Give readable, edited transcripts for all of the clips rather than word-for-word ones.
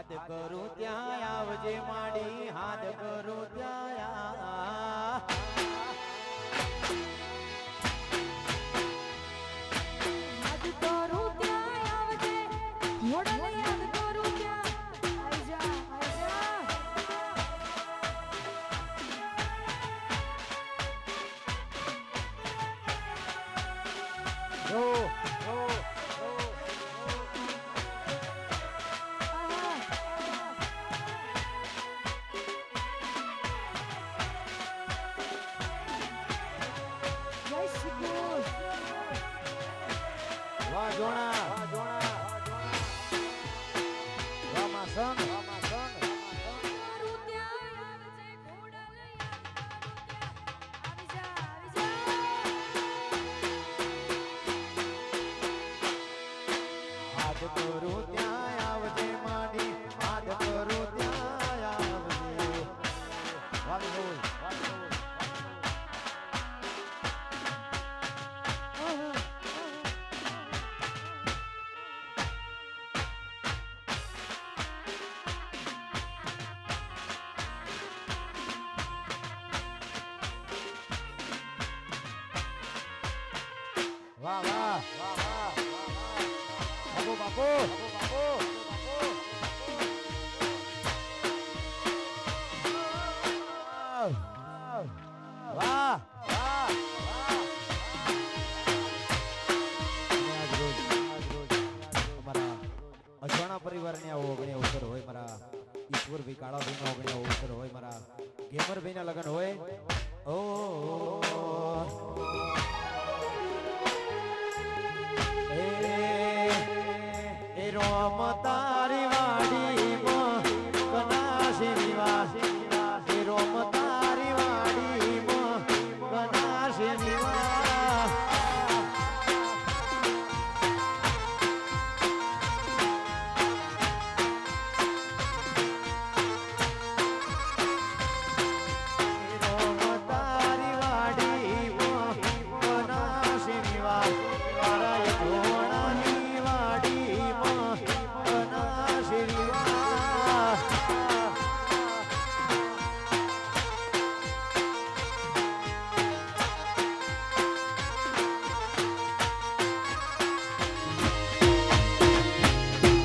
હાથ કરું ત્યાં આવજે માડી હાથ કરું ત્યાં હાથ કરું ત્યાં આવજે મોડલ યાદ કરું ત્યાં આઈ જા વાહ જોણા વાહ માસન હાથ કરું ત્યાં આવજે માડી હાથ કરું ત્યાં આવજે વાહ બોલ વાહ વાહ વાહ વાહ બાપુ બાપુ બાપુ વાહ અજવાણા પરિવારની આવો ઓગણી અવસર હોય મારા ઈશ્વરભાઈ કાળાભાઈ નો ઓગણી અવસર હોય મારા ગેમરભાઈ ના લગ્ન હોય રોમ તારી વાડીમાં કનાશી નિવાસ રોમ તારી વાડીમાં કનાશી નિવાસ રોમ તારી વાડીમાં કનાશી નિવાસ મારા ધોણાની વાડીમાં કનાશી નિવાસ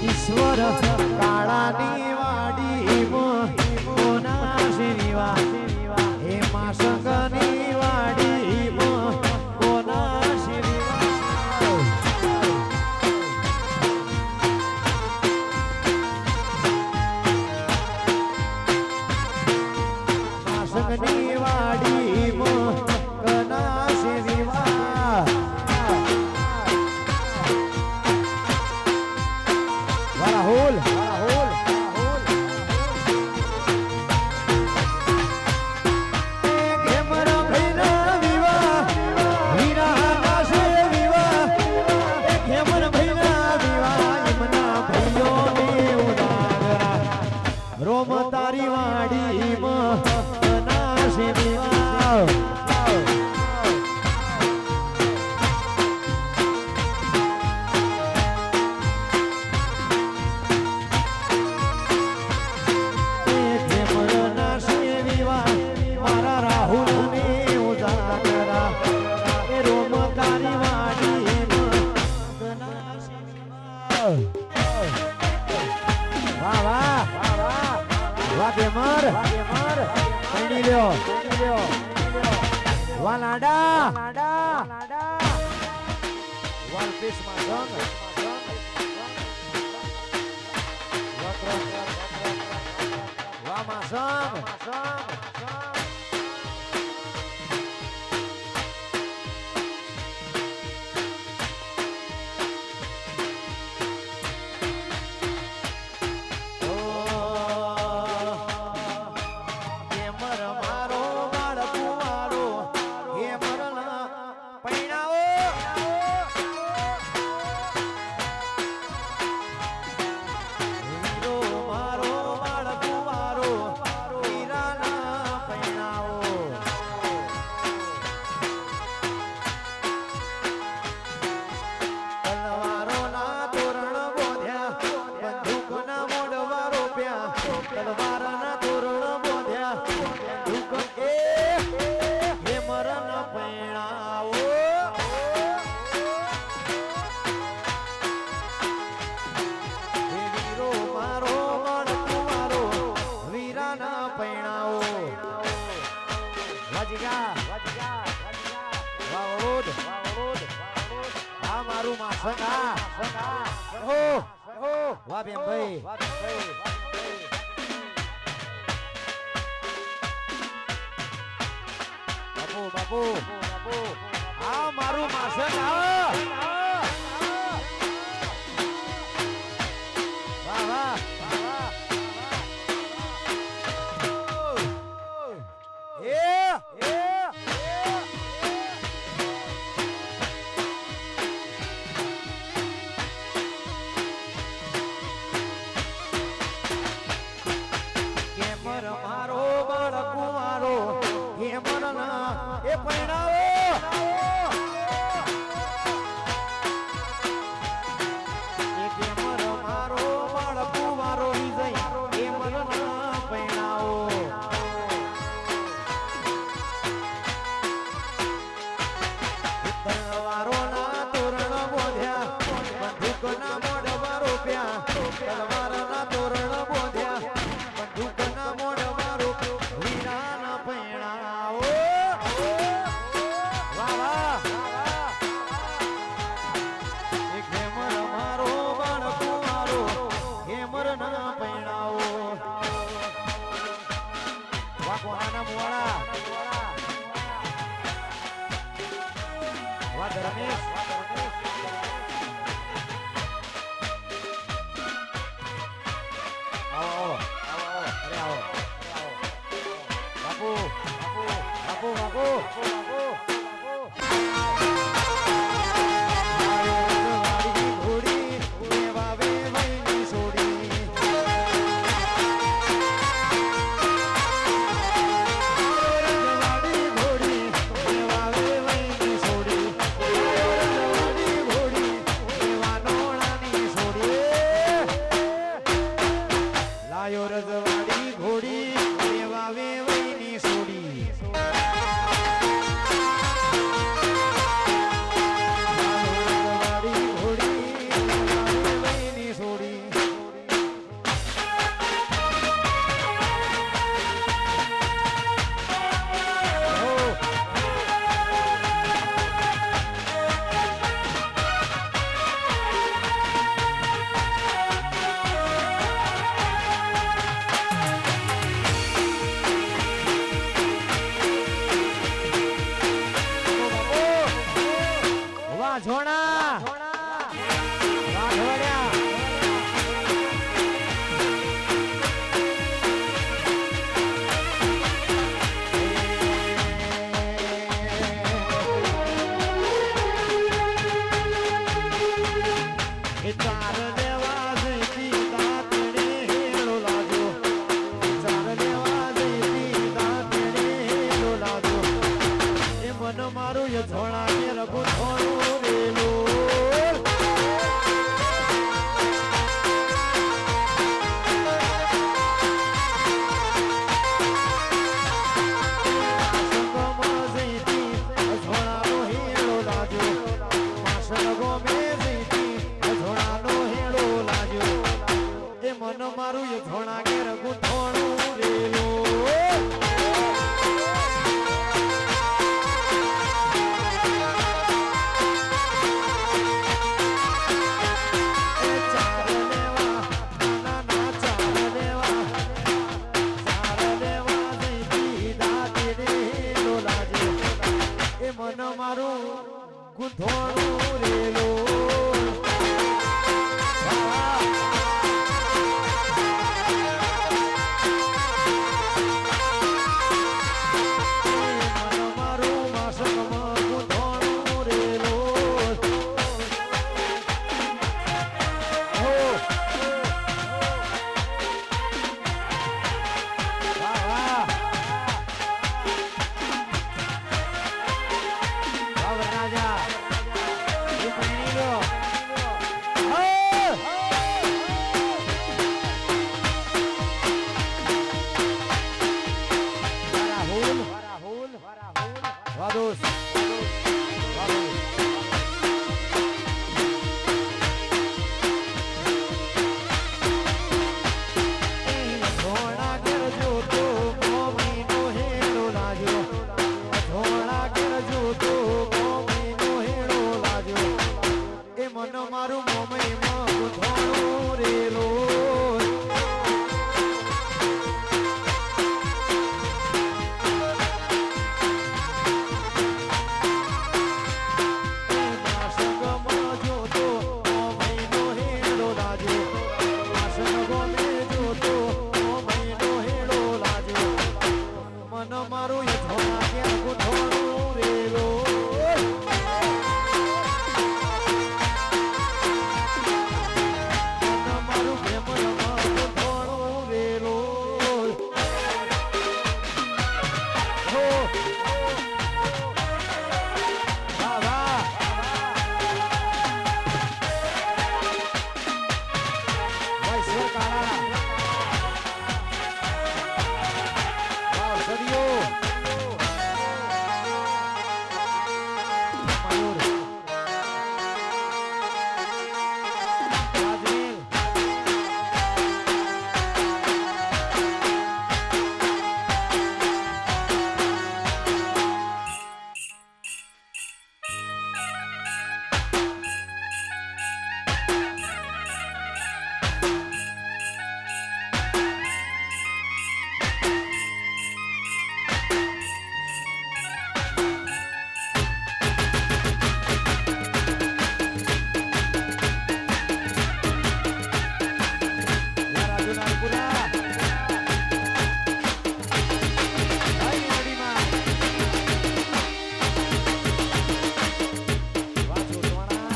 ઈશ્વર કાળાની વાડીમાં કનાશી નિવાસ હે મા સંગની વાડીમાં કનાશી નિવાસ મા સંગની વાડીમાં કનાશી નિવાસ વારાહોલ રોમ તારી વાડીમાં કનાશી નિવાસ મારા રાહુલ ને ઉજાગરા એ રોમ તારી વાડીમાં કનાશી નિવાસ વાહ વાહ વાહ ગેમર પૈણી લ્યો વાહ લાડા વાહ ફિશ માં જંગ વાહ માસંગ સંગા હો વાહ બેન ભાઈ બાપુ આ મારું માસન વાહ વાહ કેમર મારો બાળકુમારો કેમર ના એ પૈણાવો એ કેમર મારો બાળકુમારો વિજય કેમર ના પૈણાવો તલવારો ના તોરણ બોધ્યા બંદૂક ના મોઢવા રૂપિયા તલવાર ના તોરણ બોધ્યા બંદૂક ના મોઢવા રૂપિયા વીરા ના પૈણાવો વાહ વાહ એ ઘેમર મારો બાળકો મારો ઘેમર ના પૈણાવો વાહ કોહાના મોળા વાહ ધર્મેશ આવો અરે આવો બાપુ બાપુ બાપુ ઘોડી દેવા વે વૈની છોડી રજવાડી ઘોડી દેવા વે વૈની છોડી રજવાડી ઘોડી દેવા નોણાની છોડી લાયો રજવાડી ઘોડી દેવા વે વૈની છોડી રજવાડી ઘોડી દેવા વે વૈની છોડી વાહ ઝોણા વાહ ઢોળ્યા એ ચાર લેવા જઈતી દાંતડે હેલો લાજો ચાર લેવા જઈતી દાંતડે હેલો લાજો એ મન મારું એ ઝોણા કે રઘુ થોડું રેલો સંગમાં જઈતી ઝોણાનો હેલો લાજો માસણ ગોમે જઈતી ઝોણાનો હેલો લાજો એ મન મારું એ ઝોણા કે રઘુ થોડું રેલો ચાર લેવા ના ના ચાર લેવા જઈતી દાંતડે હેલો લાજો એ મન મારું ગુંથોણું રેલો વાહ મન મારું માસકમાં ગુંથોણું રેલો હો વાહ વાહ વાહ રાજા પૂરા આઈ નડીમાં વાહ છોટવાણા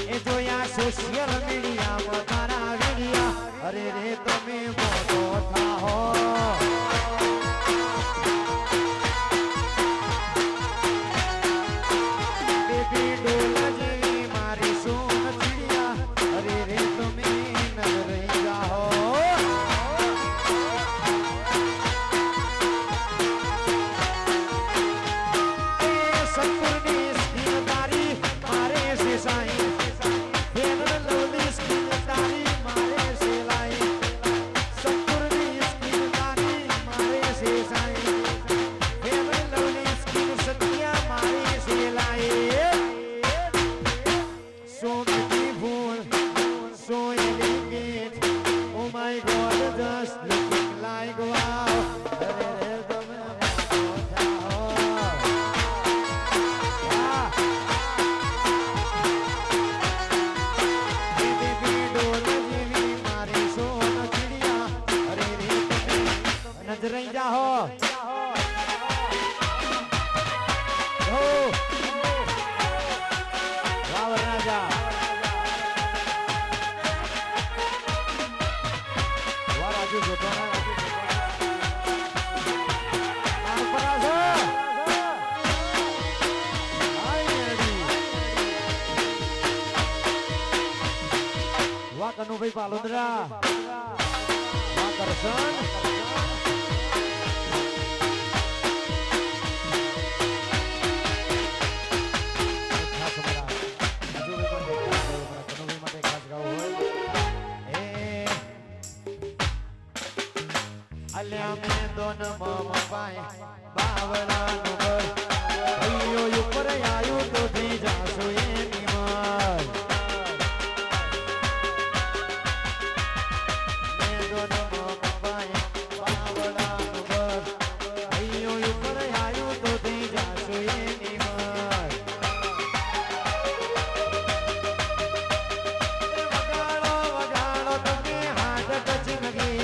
એ જોયા સોશિયલ મીડિયામાં તારા વિડિયા અરે રે તમે મોટો થાઓ બેબી ડોલ જેવી મારી સોન ચિડિયા અરે રે તમે ન રહી જાઓ એ સત્તરની સ્કીન તારી મારે છે સાઈ નજરાઈ જાહો વાવ રાજા વાહ રાજુ જોટવાના વાહ કનુભાઈ પાલોદરા વાહ કરશન અલ્યા મેં દોન મમ પાય બાવળાનું ઘર અయ్યો ઉપર આયું તો થઈ જાશો એની મર મેં દોન મમ પાય બાવળાનું ઘર અయ్યો ઉપર આયું તો થઈ જાશો એની મર વગાડો વગાડો તમે હાથ ટચ નગી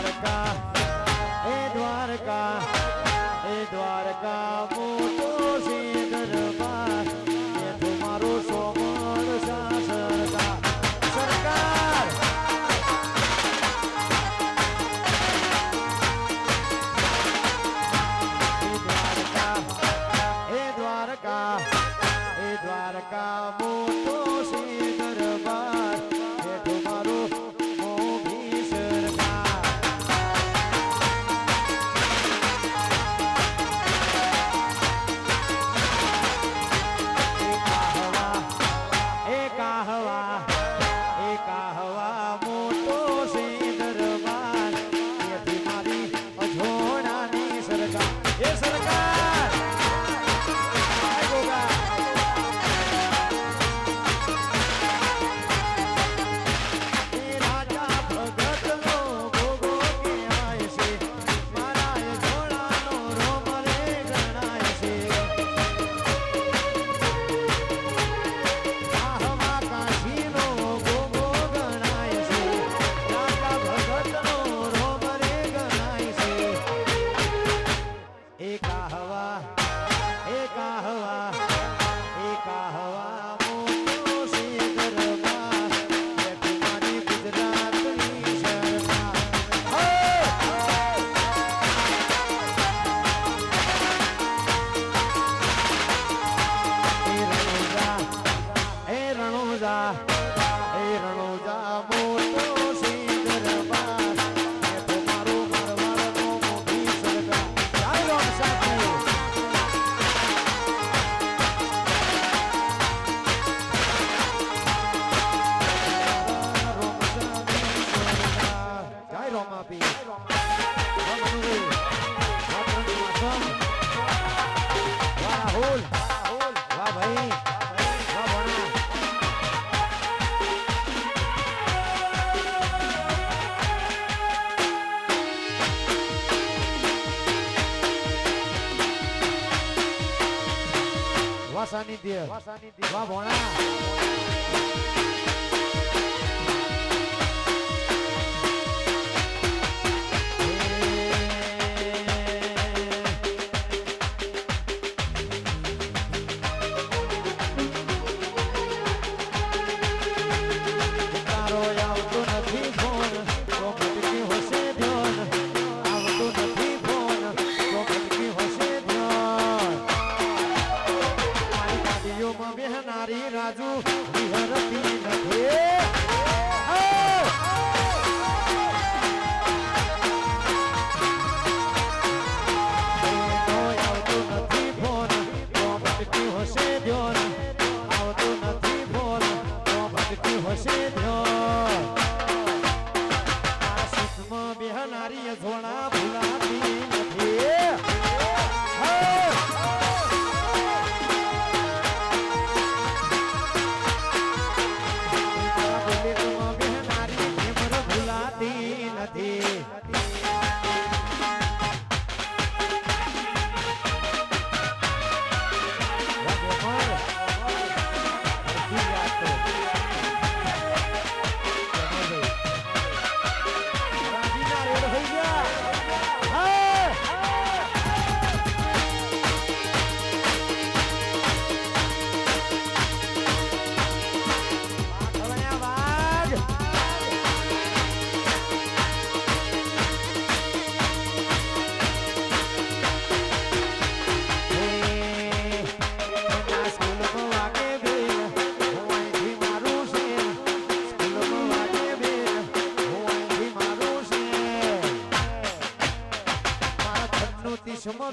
દ્વારકા એ દ્વારકા એ દ્વારકા મોટો છે દરબાર એ તમારો સોમર સરકાર સરકાર એ દ્વારકા એ દ્વારકા મોટો છે દરબાર એ તમારો મોભી સરકાર કાહવા મોટો છે દરબાર એથી મારી અજોડાની સરકાર એ સરકાર આય ગોગા એ રાજા ભગતનો ભોગો કહેવાય છે મારા અજોડાનો રોમ રે ગણાય છે કાહવા કાશીનો ભોગો ગણાય છે રાજા ભગતનો રોમ રે ગણાય છે એ કાહવા મોટો છે દરબાર એ તમારી ગુજરાતની સરકાર એ રણોજા મોટો છે દરબાર એ તમારો મારવાડનો મોભી સરકાર જય રામ સાહેબ જય રોમાપી રાહુલ વાહ ભાઈ વાહ ભણા વાહ સાનિધ્ય વાહ ભણા તારો આવતો નથી ફોન તો ભટકી હશે ધ્યાન આવતો નથી ફોન તો ભટકી હશે ધ્યાન મારી ગાડીઓમાં બેહનારી રાજુ વિહરતી નથી આવતો નથી ફોન તો ભટકી હશે ધ્યાન આવતો નથી ફોન તો ભટકી હશે ધ્યાન આ સુખમાં બેહનારી અજોડા ભૂલાતી નથી બુલેટમાં બેહનારી પ્રેમ ભૂલાતી નથી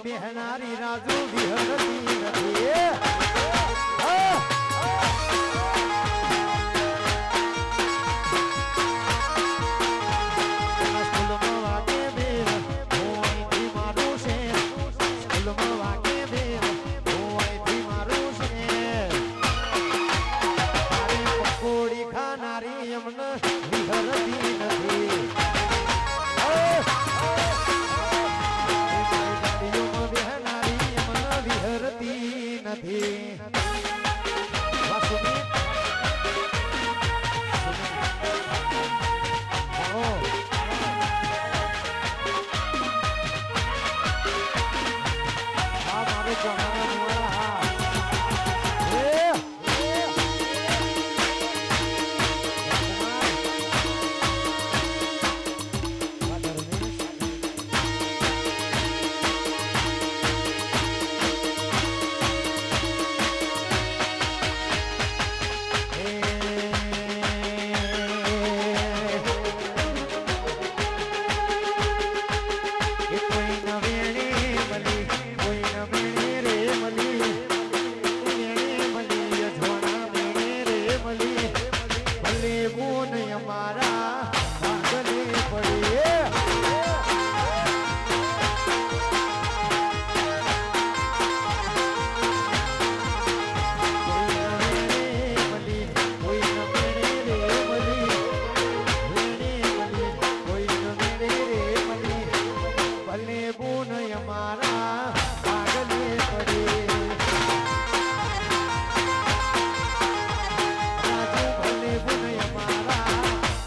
બેહનારી રાજુ વિહરતી નથી સ્કૂલમાં વાગે બેન હું અહીંથી મારું છે સ્કૂલમાં વાગે બેન હું અહીંથી મારું છે મારી પકોડી ખાનારી એમને વિહરતી નથી વિહરતી નથી ચોમાના મોળા. એ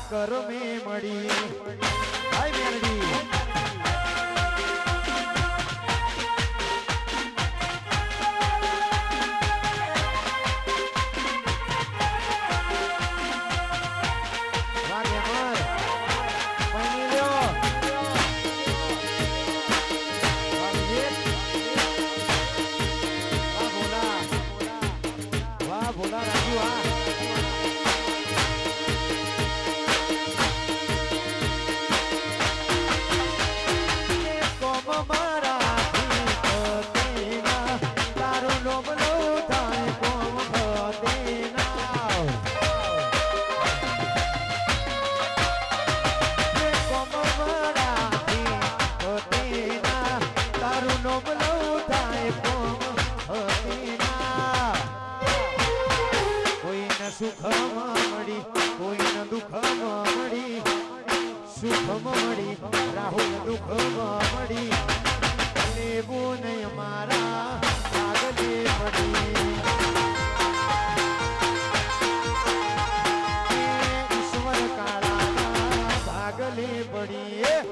કરમે મળી હાય મેરડી વાગે મર પૈણી લ્યો વાહ ભોલા રાજુ આ સુખમાં મળી કોઈને દુઃખમાં મળી સુખમાં મળી રાહુલ દુઃખમાં મળી લેવું નહીં અમારા આગલે પડી ઈશ્વર કાળાના ભાગલે પડી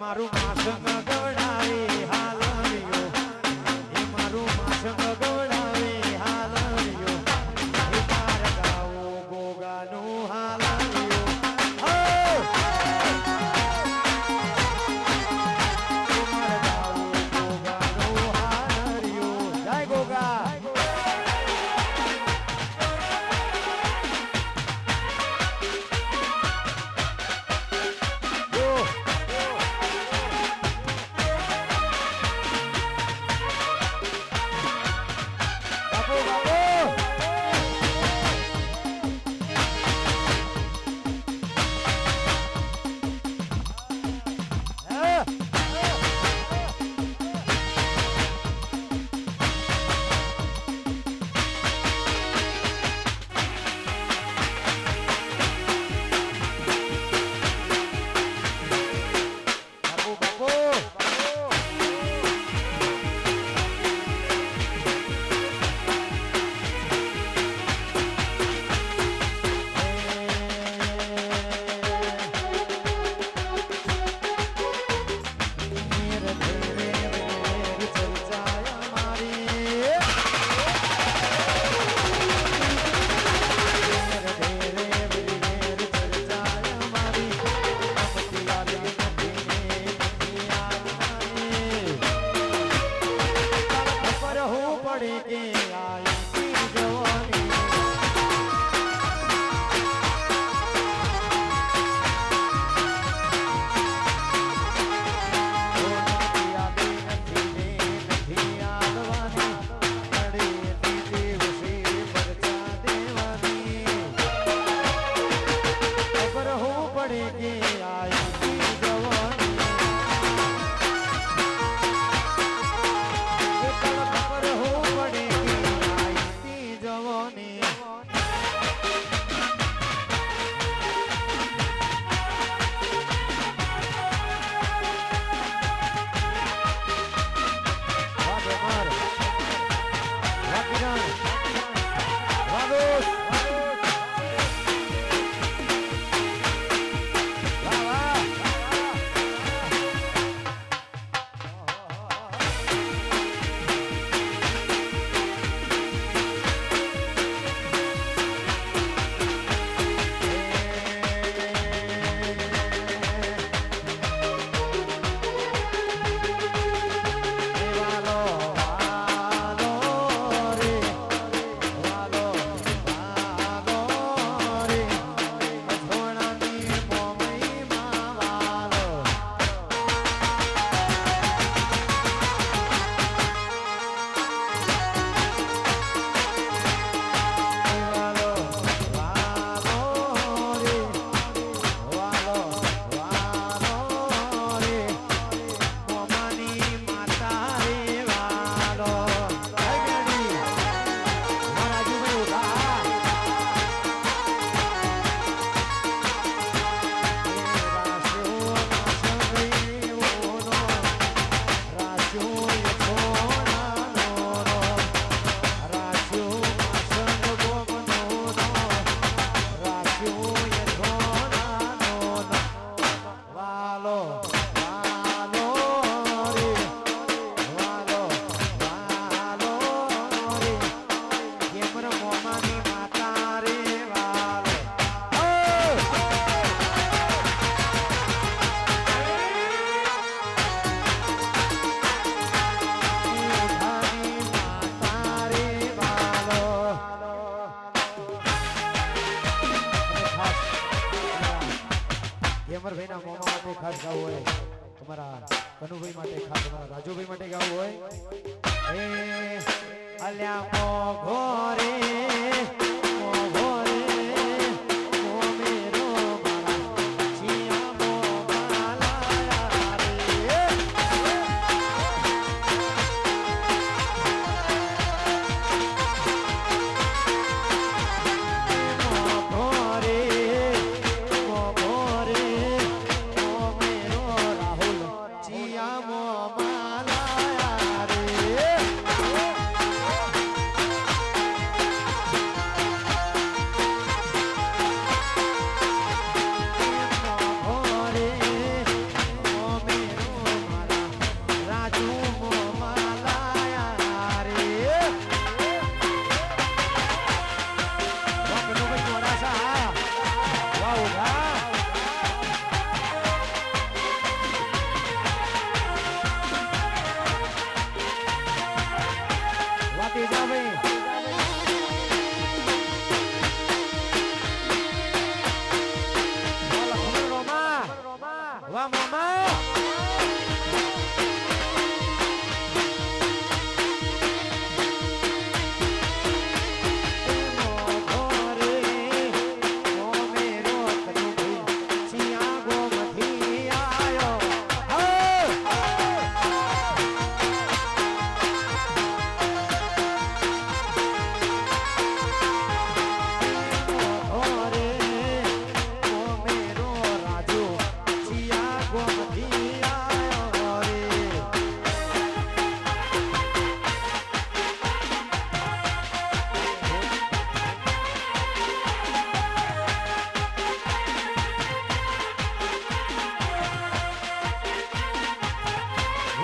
મારું માસંગ ગવડાવી હાલરિયો એ મારું માસંગ ગવડાવી હાલરિયો એ તાર ગાવો ગોગાનું હાલરિયો હો એ માર ગાવો ગોગાનું હાલરિયો જય ગોગા અમરભાઈના મોમા માટે ખાસ ગાવું હોય, તમારા કનુભાઈ માટે ખાસ, તમારા રાજુભાઈ માટે ગાવું હોય. એ અલ્યા મોઘો રે મોઘો રે મોમેરો મારા જીયા મોમાલા રે મોઘો રે મોઘો રે મોમેરો રાહુલ જીયા મોમાલા રે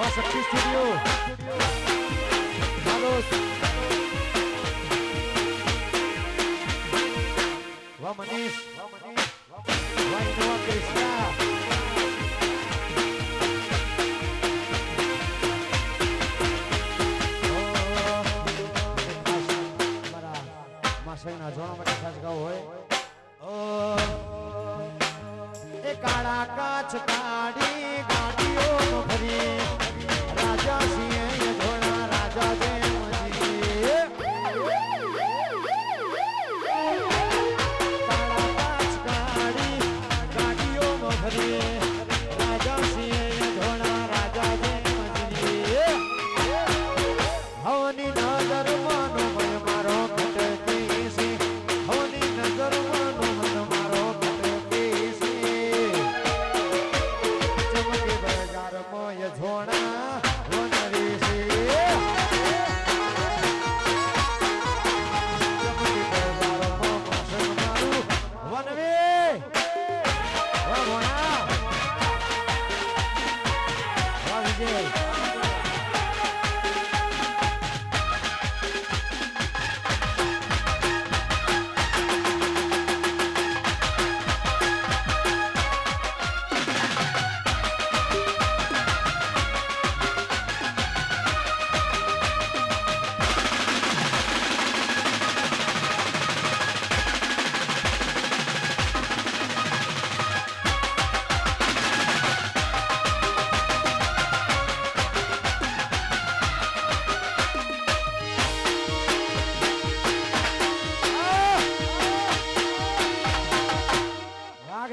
વાહ શક્તિ સ્ટુડિયો હાલોસ વાહ મનીષ વાહ ઇનોવા કૃષ્ણા માસેના જોણા માટે ખાસ ગાવ હોય એ કાળા કાચ કાઢી ગાડીઓ ભરી રાજા સિંહ ધોળા રાજા દેવજી કાળા કાચ કાઢી ગાડીઓ ભરી રાજા સિંહ ધોળા રાજા દેવજી હવની નજર માનો મય મારો ખટકી છે હવની નજર માનો મય મારો ખટકી છે ચમકે બજાર મોય ઝોણા વનરી છે ચમકે બજાર મો માસન મારું વનવે વાહ ભોણા વાહ વિજય વાઘ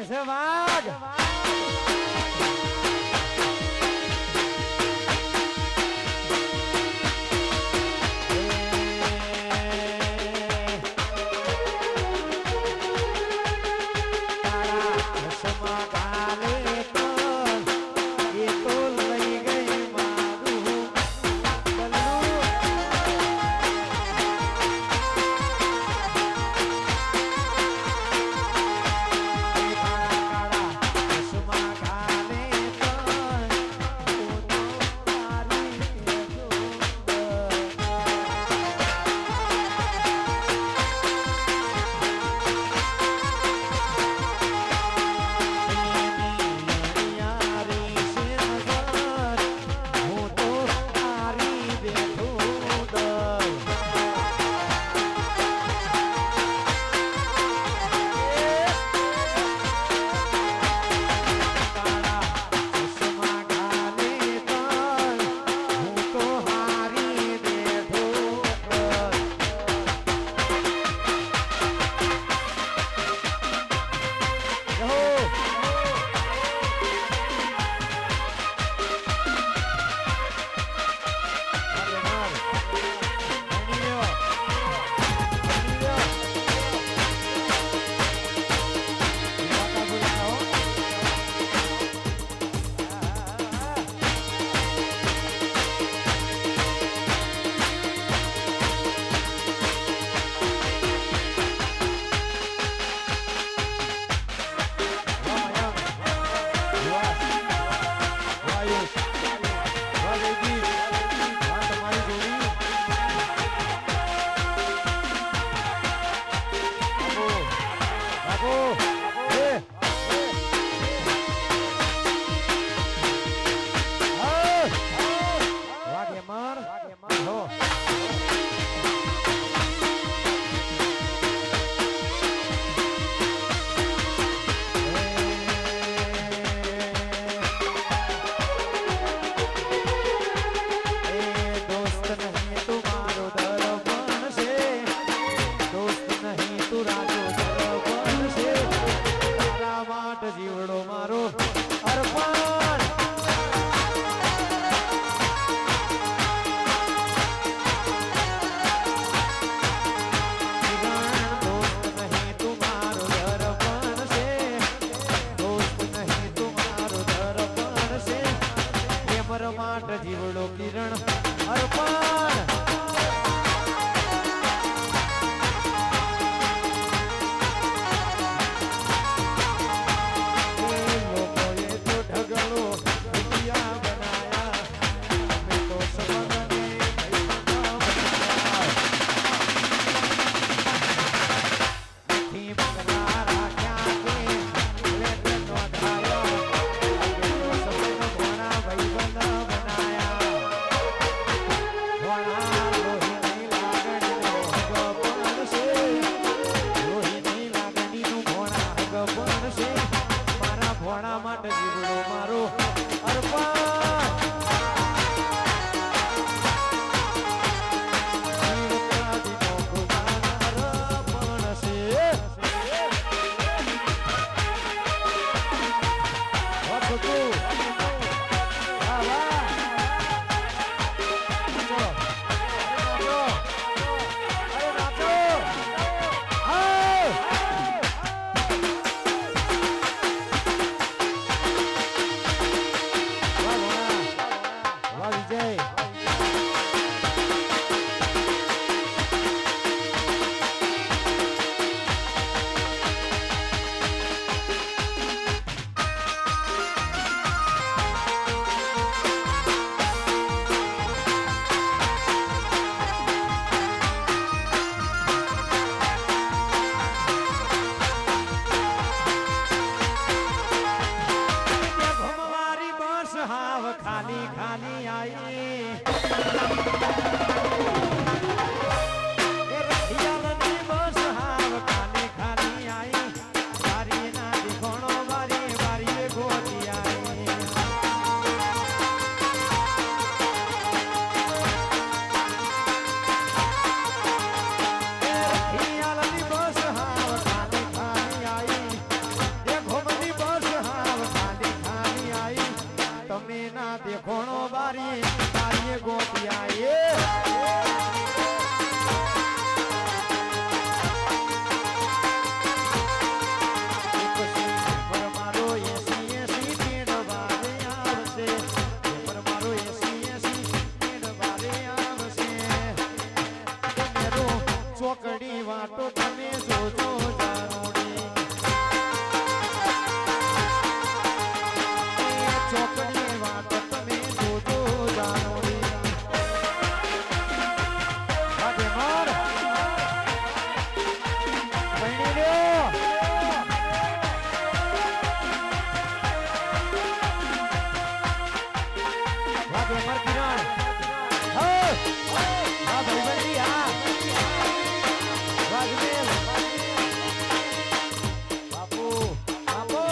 છે વાઘ જીવડો કિરણ અર્પણ લોકોએ તો ઢગલો દુનિયા બનાયા હાવ ખાલી ખાલી આઈ એ રખિયાલની બસ હાવ ખાલી ખાલી આઈ વારી ના દીખણો વારી વારી ગોતી આઈ એ રખિયાલની બસ હાવ ખાલી ખાલી આઈ એ ઘોમની બસ હાવ ખાલી ખાલી આઈ તમે ના દેખોણો બારી બારીએ ગોતી આઈ ચોકડી વાટો તમે જોજો જાનુડી ચોકડી વાટો તમે જોજો જાનુડી વાગે માર વૈણી લ્યો વાગે માર કિરણ હા ભાઈ બંધી હા રાજમેલ બાપુ બાપુ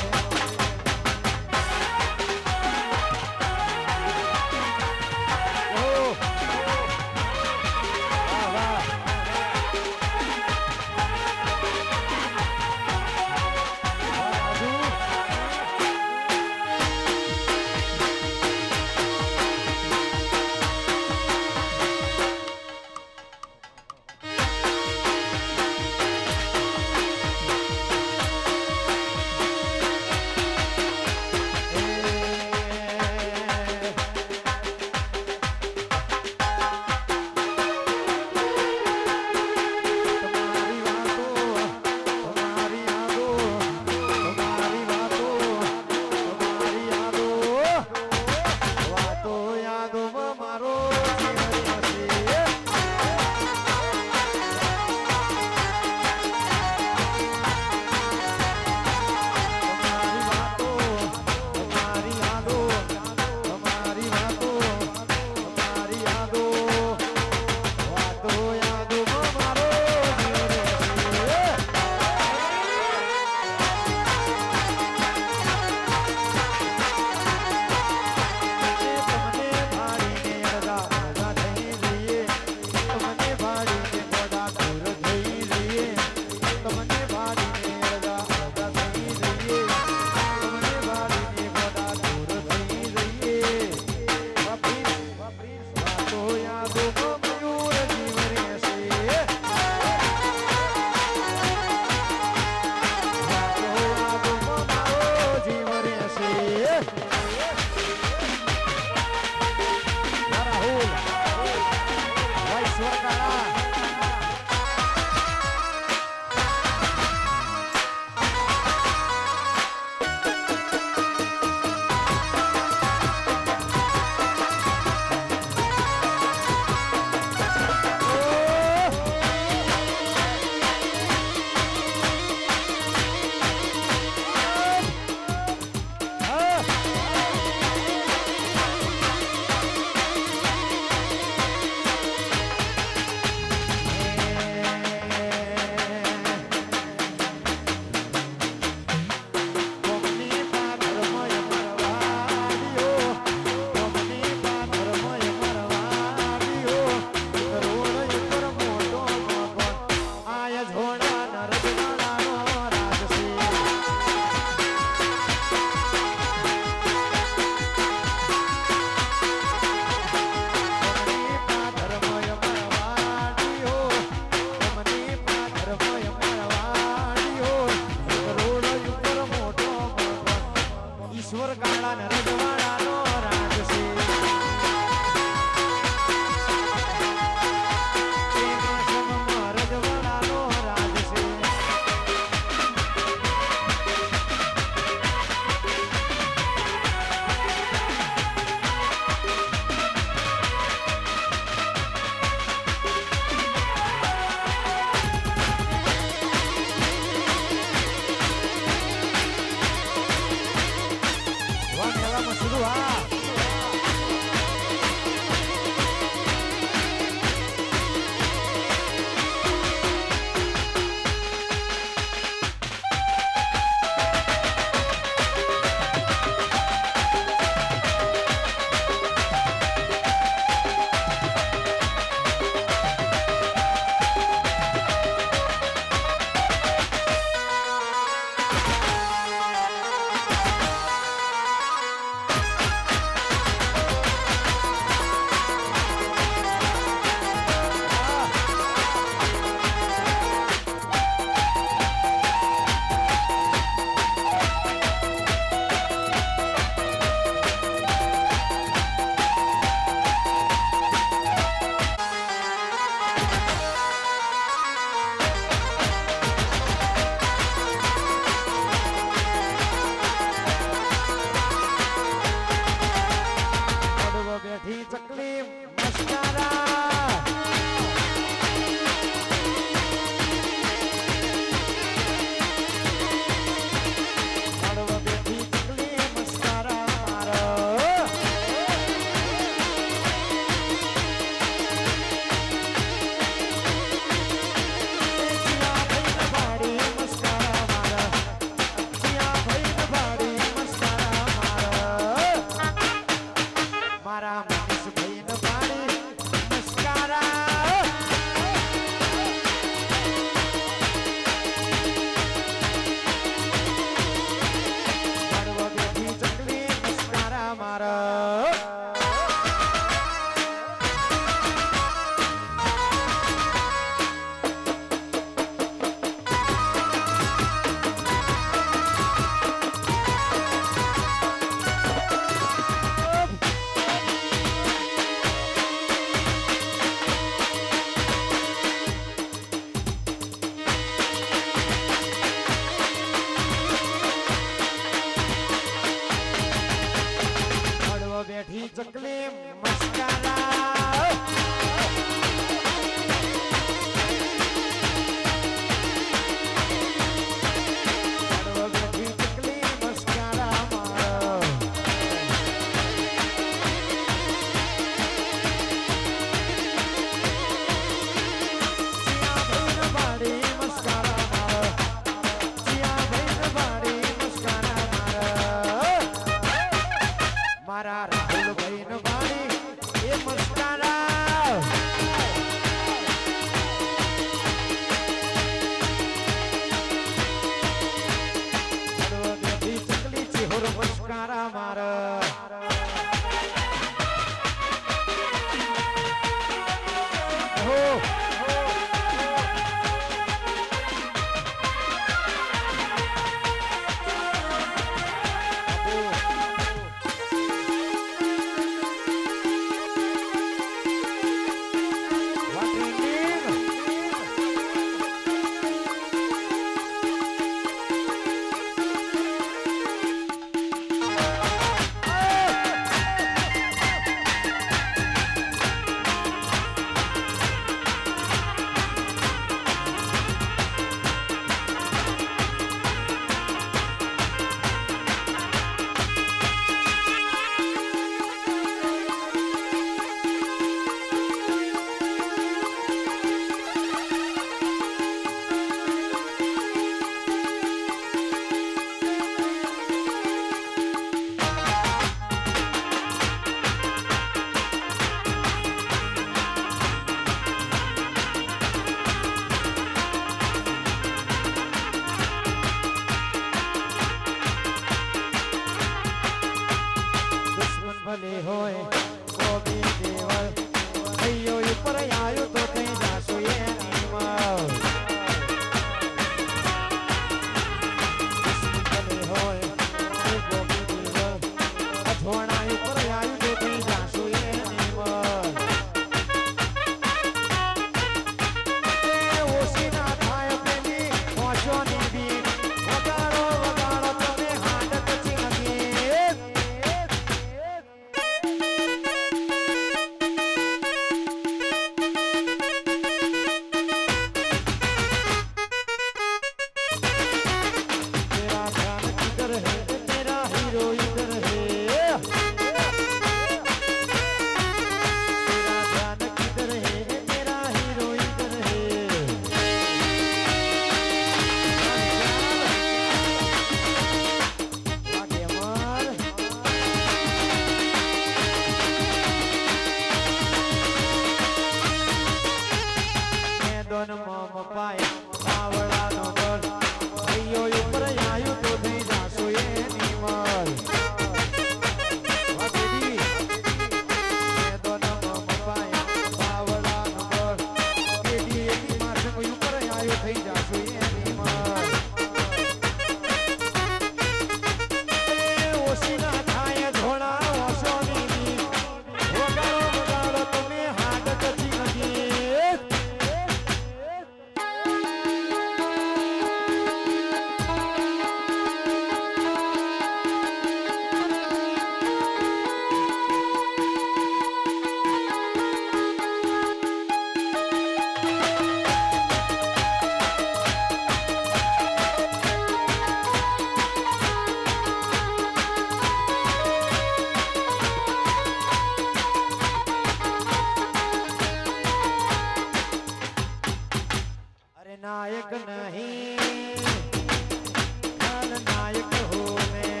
खलनायक हूँ मैं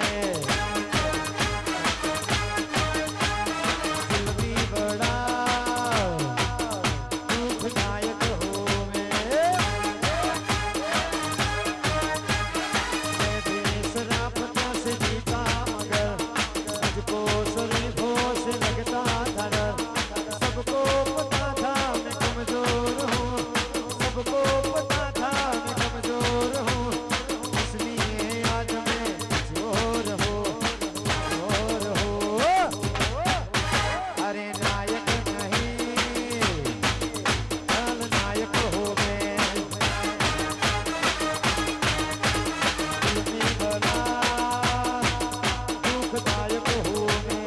दिल भी बड़ा दुखदायक हूँ मैं भी शराफतों से जीता मगर मुझको शरीफों से लगता था डर सबको पता था मैं कमजोर हूँ सबको पता था मैं कमजोर हूँ इसलिए आज मैं जोर हूँ अरे नायक नहीं खलनायक हूँ मैं दिल में बड़ा दुखदायक हूँ मैं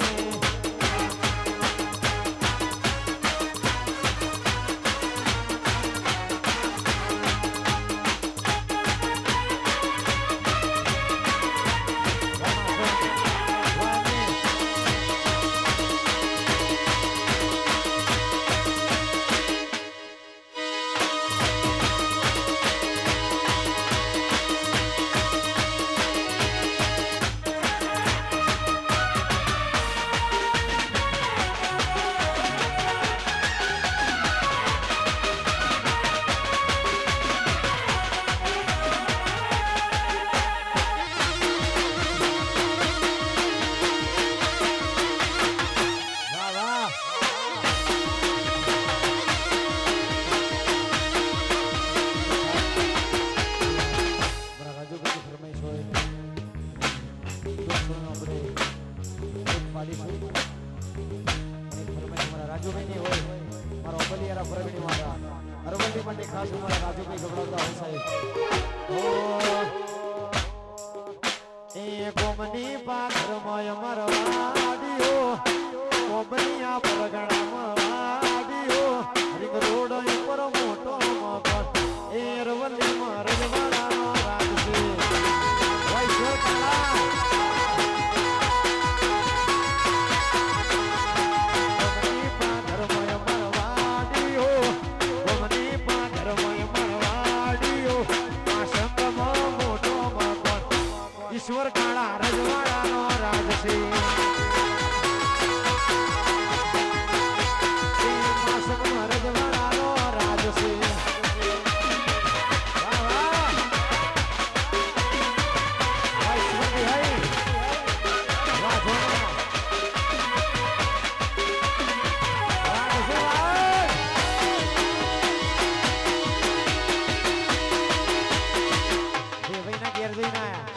વાહ વાહ મારા રાજુભાઈની ફરમાઈશ હોય દોસ્તોનો આપણે એક પાડીશું એક ફરમાઈશ મારા રાજુભાઈની હોય મારા અબલિયારા પ્રવીણી મારા અરવલ્લી માટે ખાસ મારા રાજુભાઈ ગભરાવતા હોય સાહેબ એ ગોમની પાથરમાં મરવાડીઓ ગોમનીયા પરગણામાં વાડીઓ રીંગ રોડ ઉપર મોટો મકર એ અરવલ્લીમાં રજવાડાનો રાજ છે વૈશ્વર કાળા ગોમની પાથરમાં મરવાડીઓ ગોમની પાથરમાં મરવાડીઓ આ સંગમાં મોટો મકર ઈશ્વર કાળા રજવાડાનો રાજ છે રજવાડાનો રાજ છે વાહ વાહ વૈષ્ણવી હૈ વાહ જોના રાજ છે વાહ દેવઈના ઘેર જઈને આયા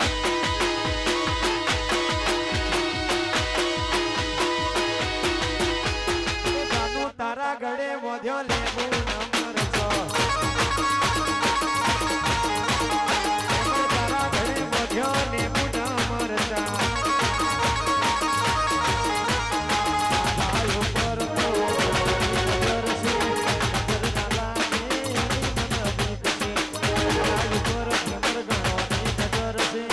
તારા ગળે મોધ્યો લેવું નંબર છો તારા ગળે મોધ્યો લેવું નંબર ચા આયો પર તો નજર છે નજર ના લાગે મને બીક છે આયો પર કમર ગણવાની નજર છે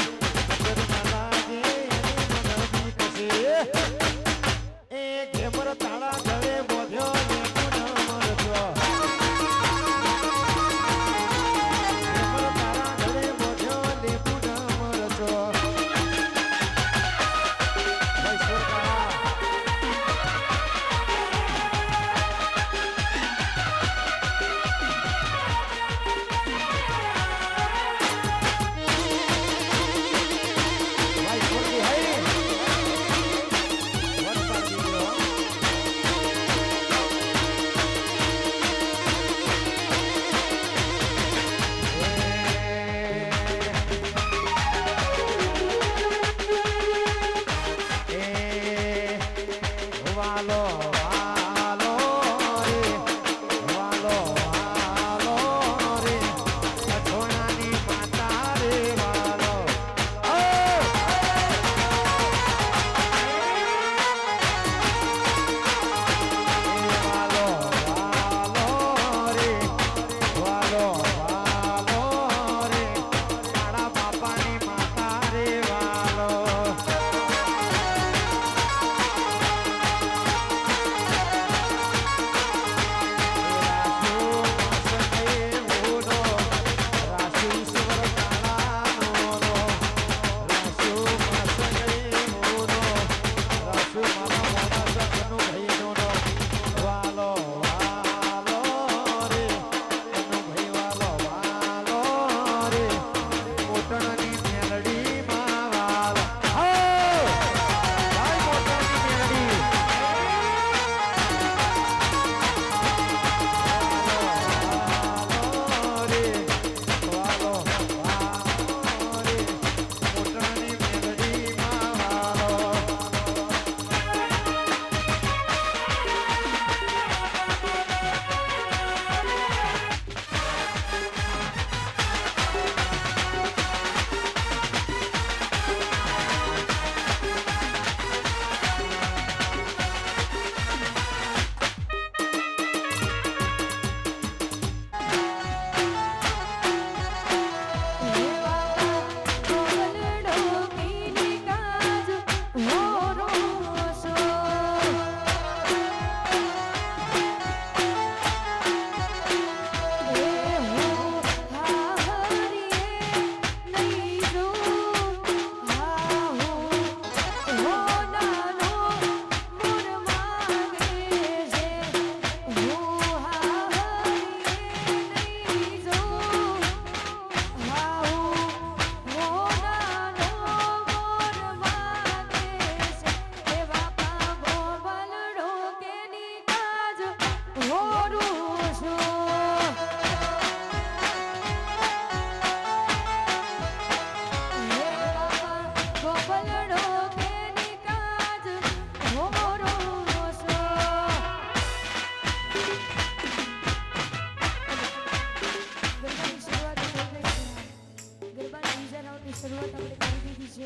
શરૂઆત આપણે કરી દીધી છે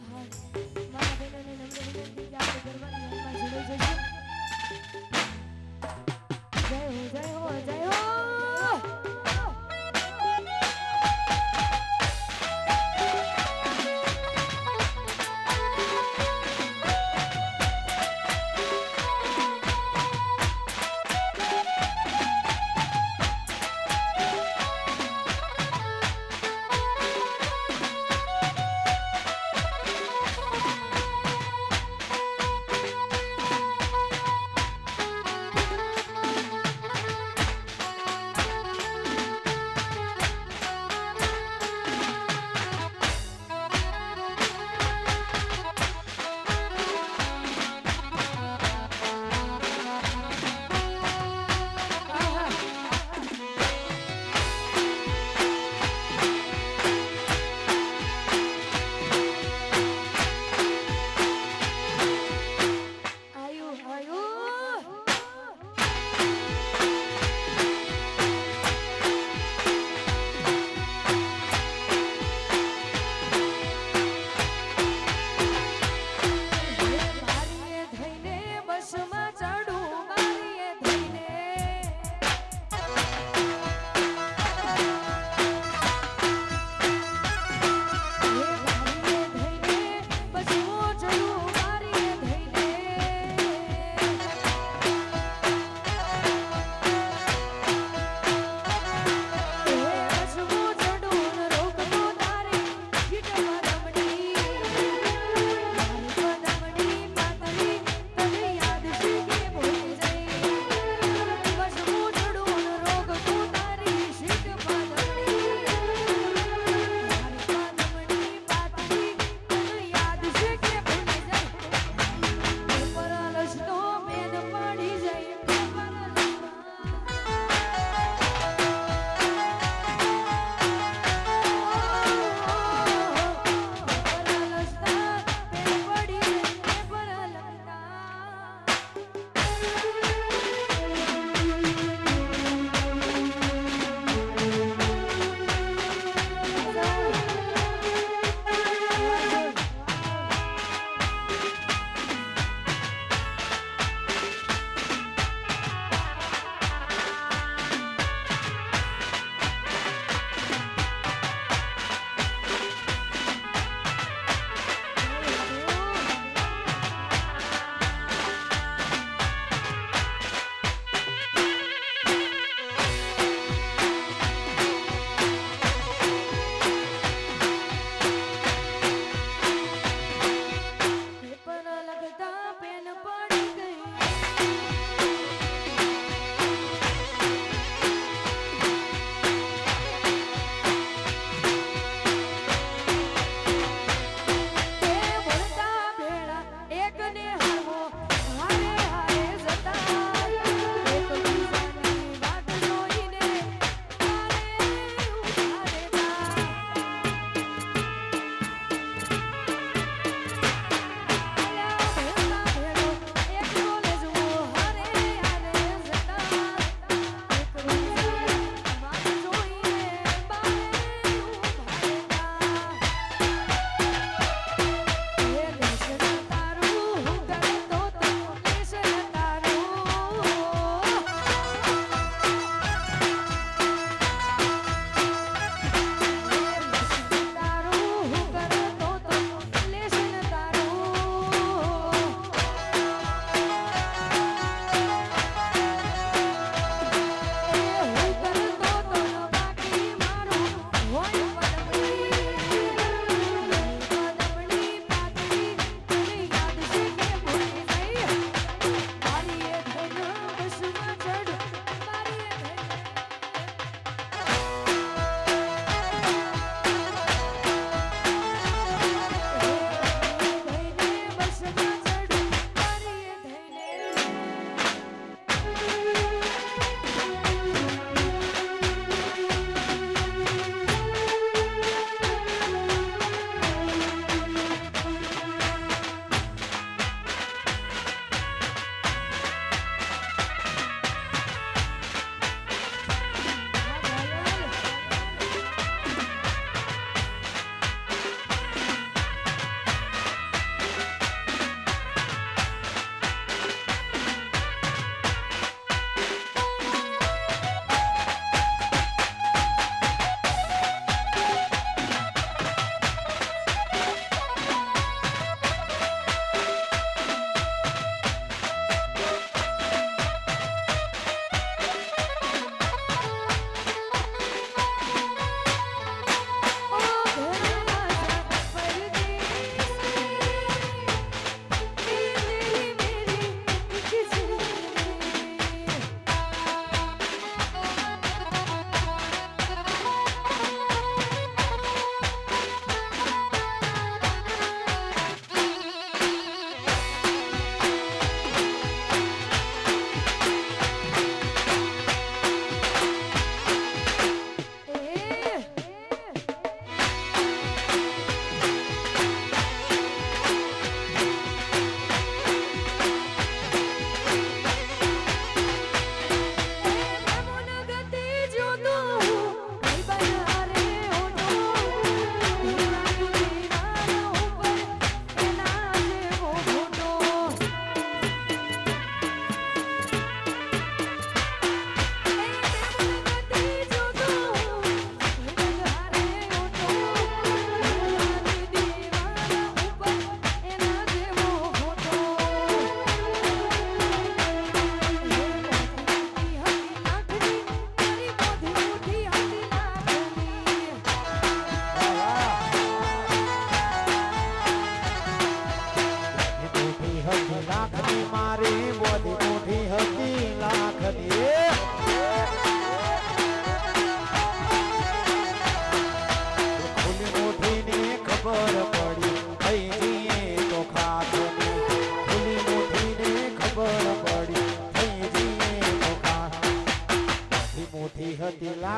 હા મારા બહેનોને નમ્ર વિનંતી કે આપણે ગરબાની લાઈનમાં જોડાઈ જશું જય હો જય હો જય હો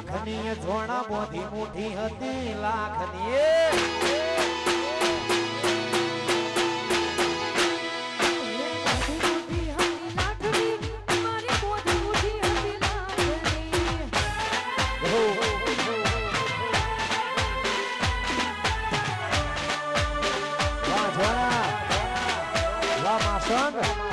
લાખની જોણા બોધી મુઠી હતી લાખની વાહ જોણા વાહ માસંગ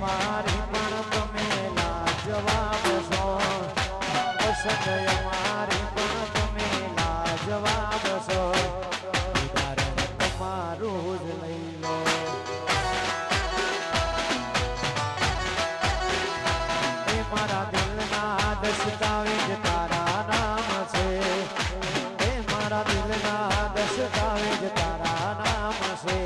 મારી પણ તમે લાજવાબ છો સંજય મારી પણ તમે લાજવાબ છો ઉદાહરણ તમારું જ લઈ લો એ મારા દિલના દસ્તાવેજ તારા નામ છે એ મારા દિલના દસ્તાવેજ તારા નામ છે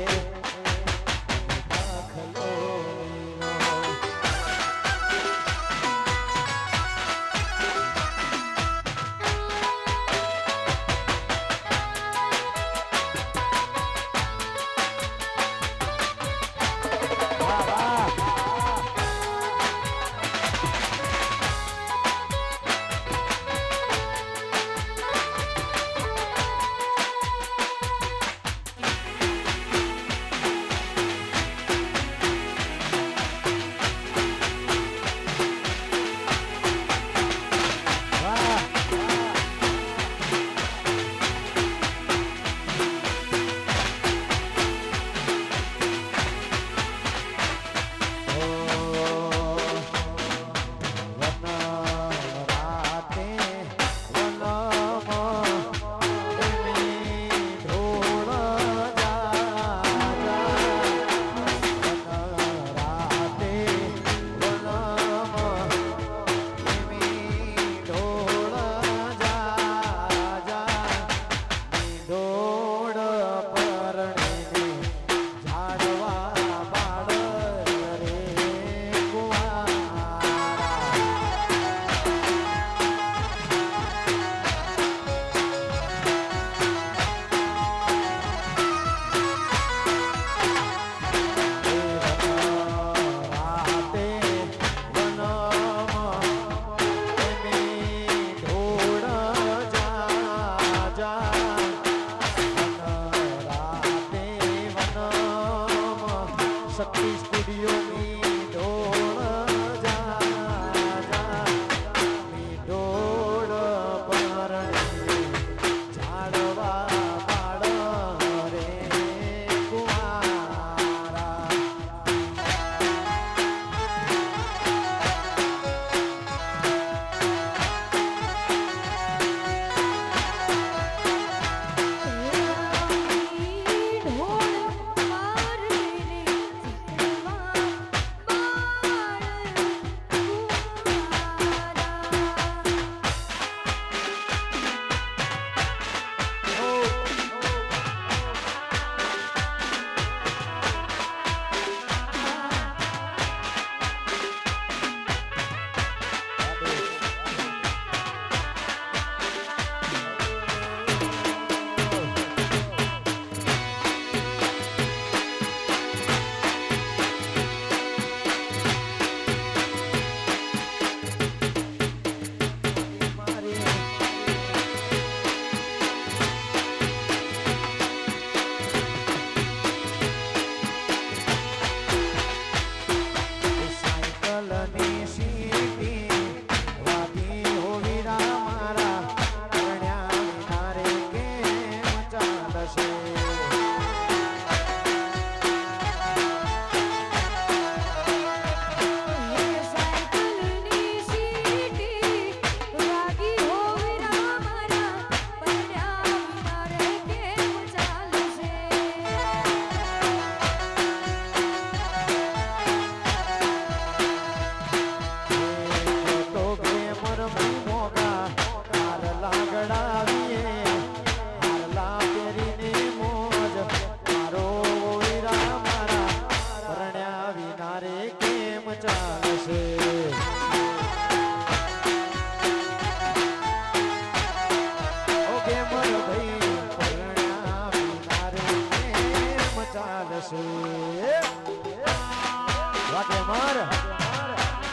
વાગે મર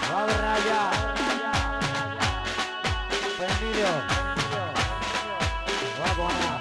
વાવર રાજા પહેરી લ્યો વાગોણા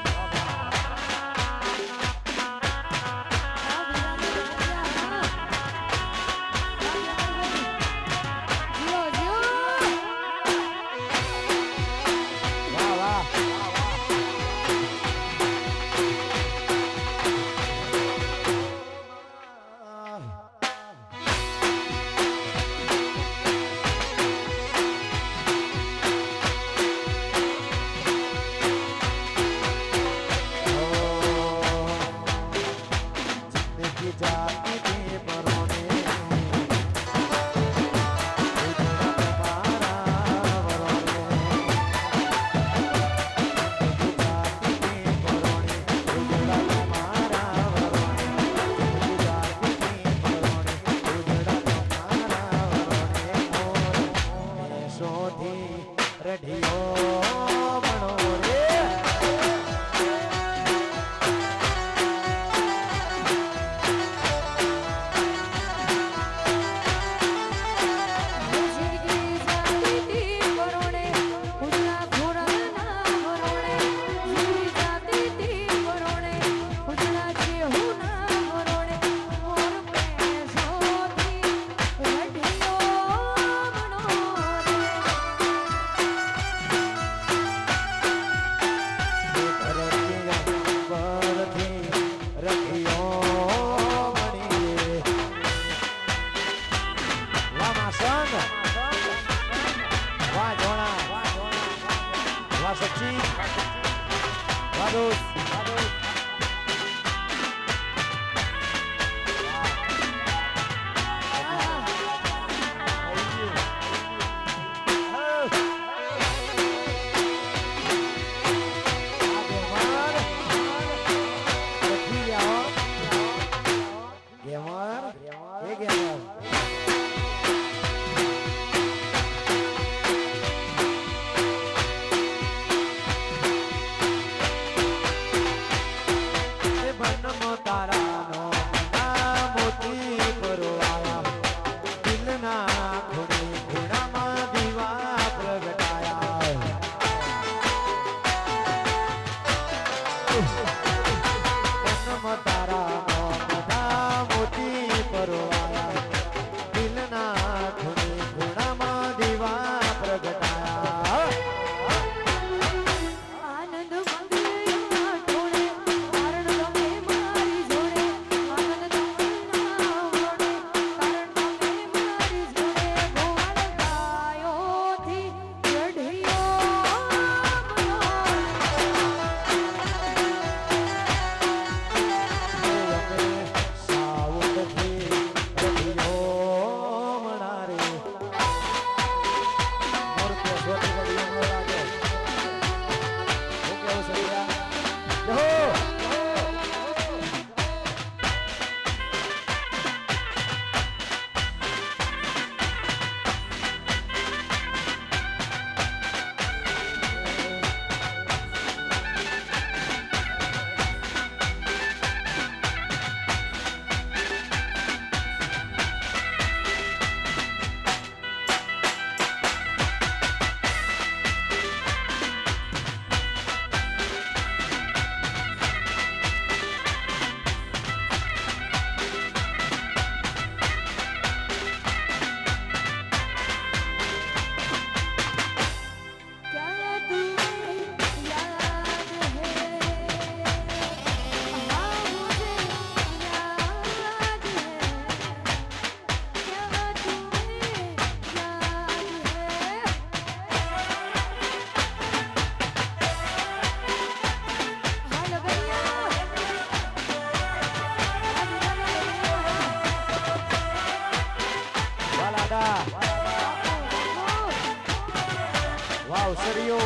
અવસરીઓ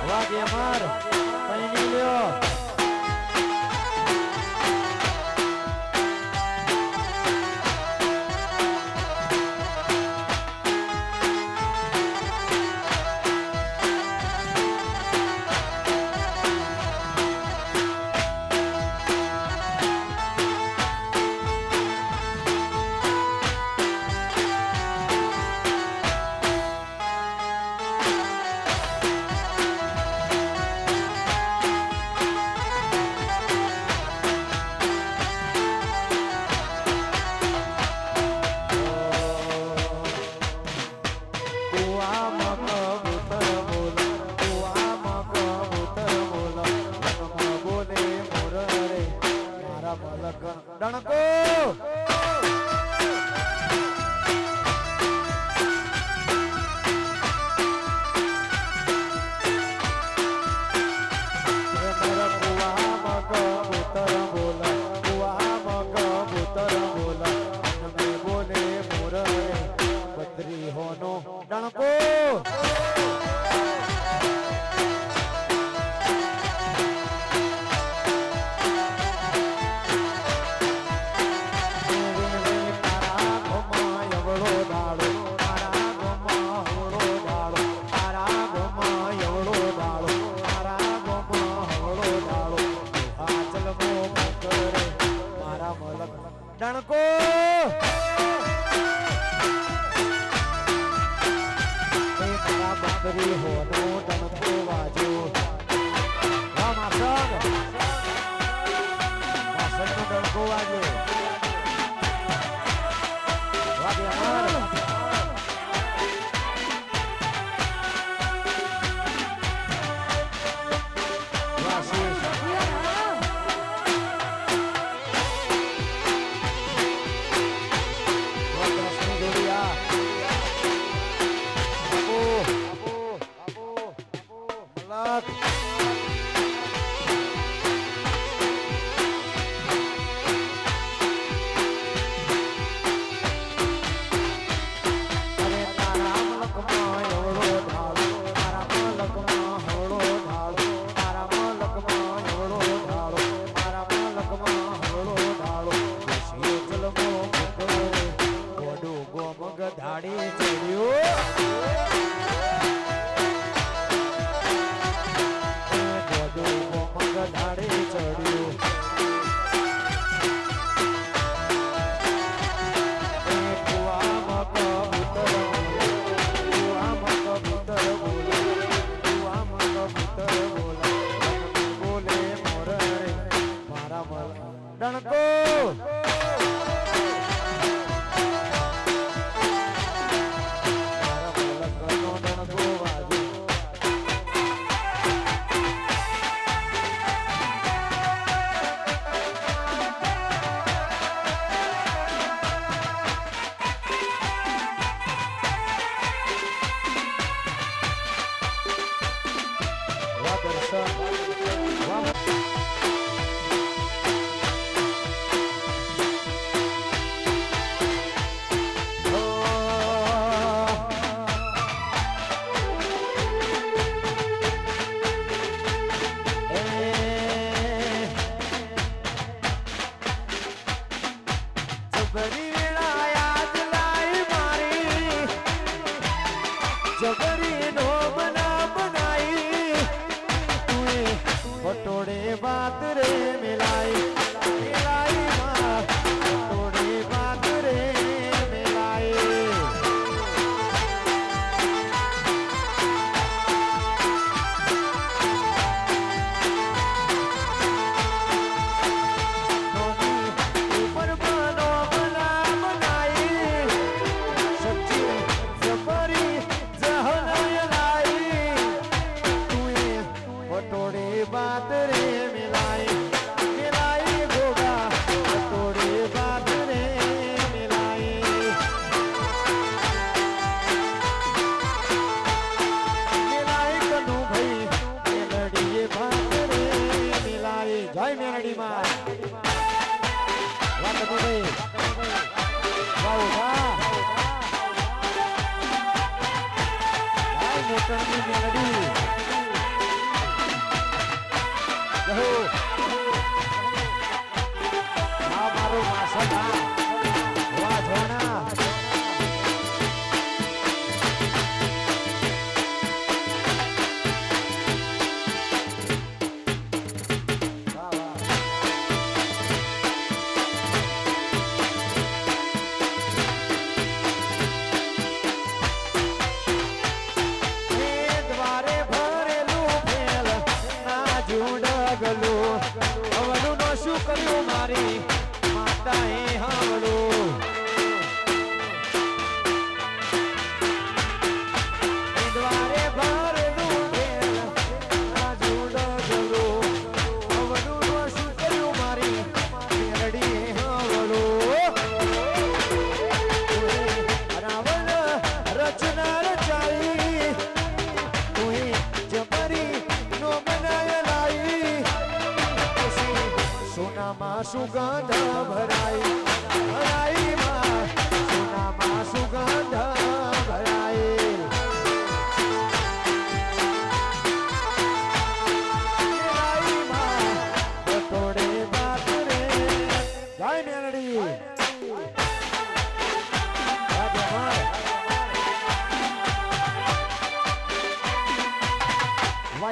વાગે અમાર પૈણી લ્યો ડણકો મારા બકરી હોનો ડણકો વાજો વાહ માસંગ માસંગનો ડણકો વાજો વાહ બેમાર વાહ શીશ ધાડી ચડ્યું ધાડી ચડ્યું કુવામાં કબૂતર બોલે બોલે મોર મારા મલ ડણકો જબરી નો બનાઈ તુએ પટોડે બાત રે મિલાઈ માં પટોડે બાત રે મિલાઈ ઉપર બનો બનાઈ સચ્ચી જબરી પટોડે બાત રે મિલાઈ ગોગા પટોડે બાત રે મિલાઈ કનુ ભાઈ મેલડીએ બાત રે મિલાઈ જય મેલડી માં વાહ કનુ ભાઈ વાહ વાહ મોટરની મેલડી મારું માસા વાહ જોણા દ્વારે ભરેલું ફેલ ના જુડગલું હવનું નો શું કર્યું મારી માતાએ હવળું દ્વારે ભરેલું ફેલ ના જુડગલું હવનું નો શું કર્યું મારી મેલડીએ હવળું સુગંધ ભરાઈ ભરાઈ માં સોનામાં સુગંધ ભરાઈ ભરાઈ માં બટોડે બાત રે જય મેલડી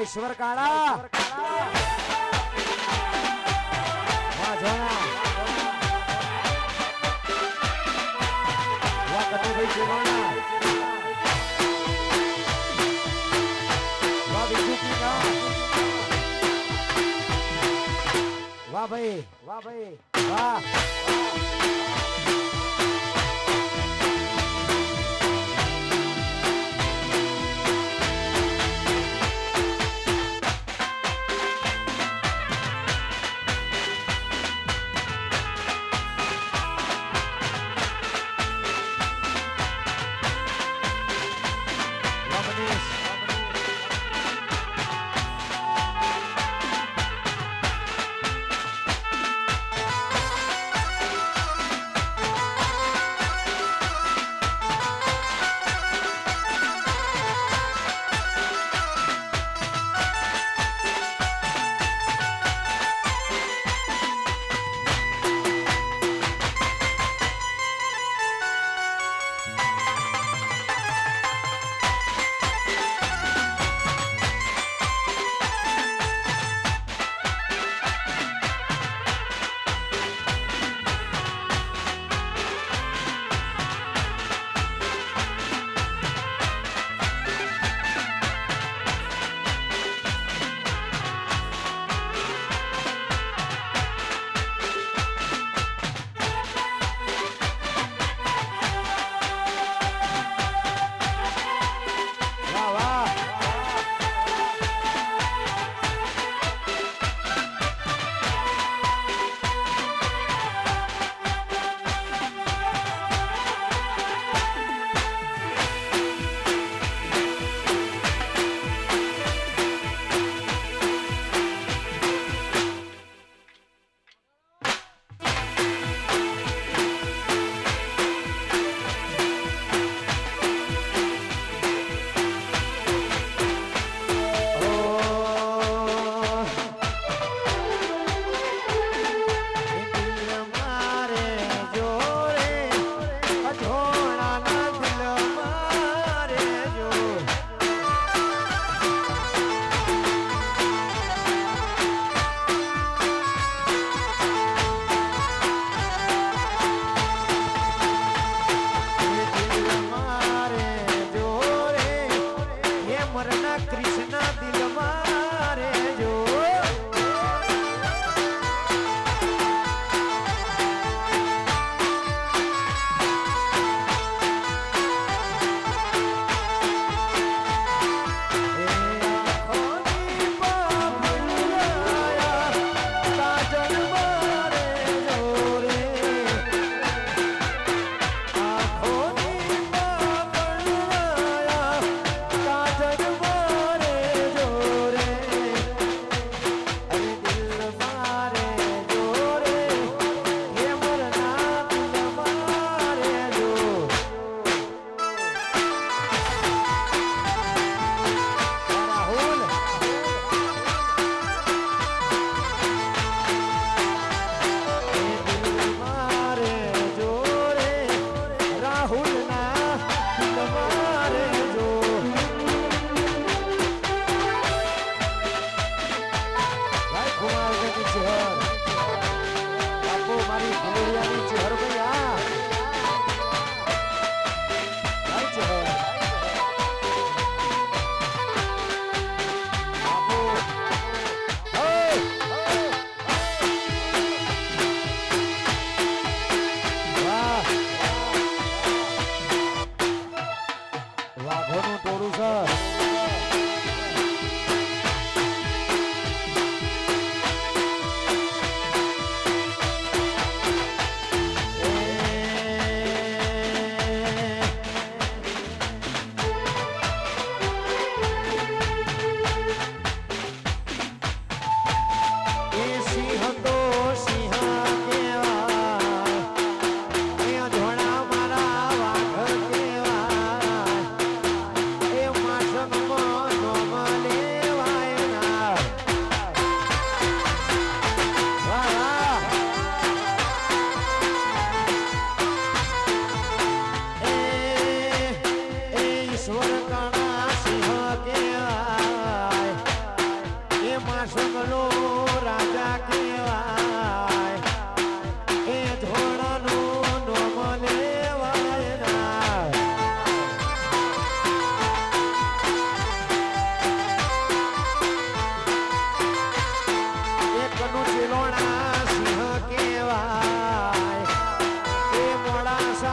ઈશ્વર કાળા વાહ જોયા વાહ કટુભાઈ ચેવાણા વાહ બીજુ કી વાહ ભાઈ વાહ ભાઈ વાહ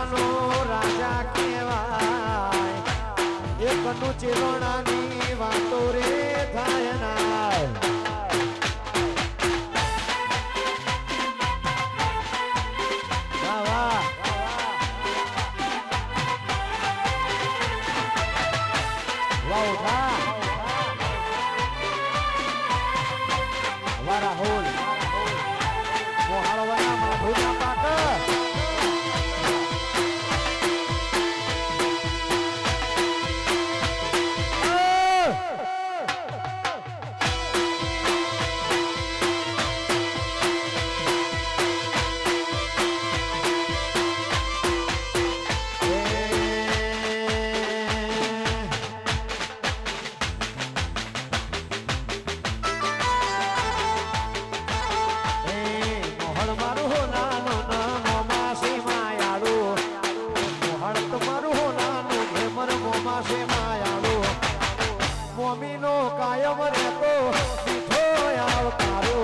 સીમાનો રાજા કહેવાય એકનું ચેલોણાની વાતો રે થાય નાય વાહ વાહ વાહ ઉઠા વાહ રાહુલ મોહાળવાના માધુના પાક મોમીનો કાયમ રહેતો મીઠો આવકારો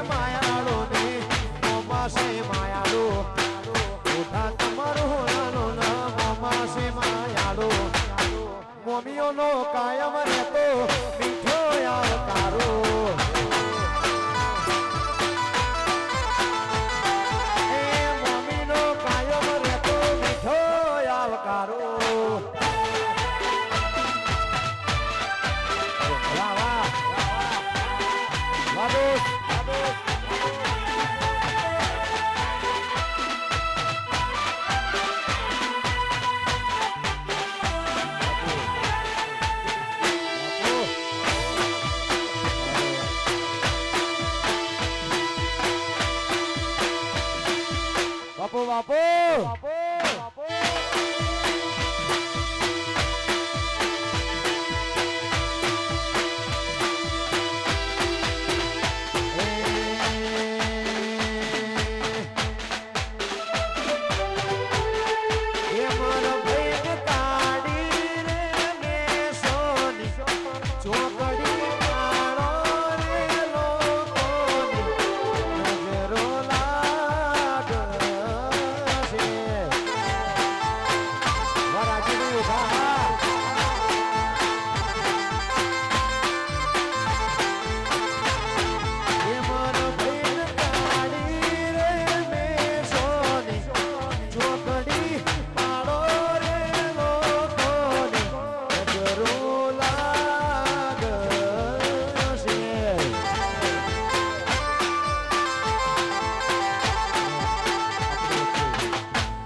માયાળો ને મોમાસે માયાળો ઉઠા તમારો નાનો ના મોમાસે માયાળો મોમીઓનો કાયમ રહેતો મીઠો આવકારો બાપુ બાપુ